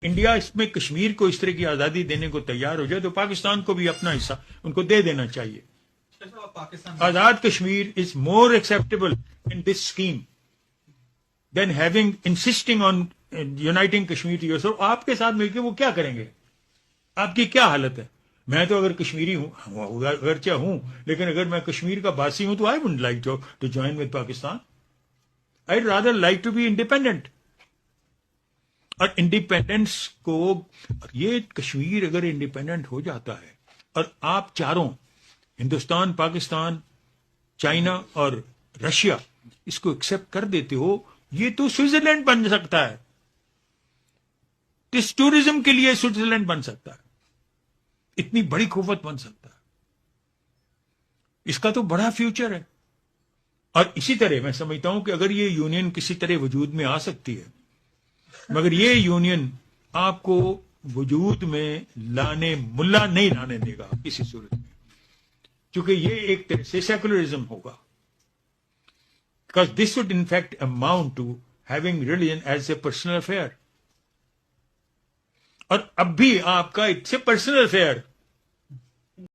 India اس میں کشمیر کو اس طرح کی آزادی دینے کو تیار ہو جائے تو پاکستان کو بھی اپنا حصہ ان کو دے دینا چاہیے. Azad Kashmir is more acceptable in this scheme then having insisting on uniting Kashmir to yourself. آپ کے ساتھ مل کے وہ کیا کریں گے؟ آپ کی کیا حالت ہے؟ میں تو اگر کشمیری ہوں اگرچہ ہوں لیکن اگر میں کشمیر کا باسی ہوں تو I wouldn't like to join with Pakistan. I rather like to be independent. اور انڈیپینڈنس کو یہ کشمیر اگر انڈیپینڈنٹ ہو جاتا ہے اور آپ چاروں ہندوستان، پاکستان، چائنا اور رشیا اس کو ایکسپٹ کر دیتے ہو، یہ تو سوئٹزرلینڈ بن سکتا ہے. اس ٹورزم کے لیے سوئٹزرلینڈ بن سکتا ہے، اتنی بڑی قوت بن سکتا ہے. اس کا تو بڑا فیوچر ہے. اور اسی طرح میں سمجھتا ہوں کہ اگر یہ یونین کسی طرح وجود میں آ سکتی ہے، مگر یہ یونین آپ کو وجود میں لانے ملا نہیں لانے دے گا کسی صورت میں، چونکہ یہ ایک طرح سے سیکولرزم ہوگا. Because this would in fact amount to having religion as a personal affair. اور اب بھی آپ کا اٹس اے پرسنل افیئر.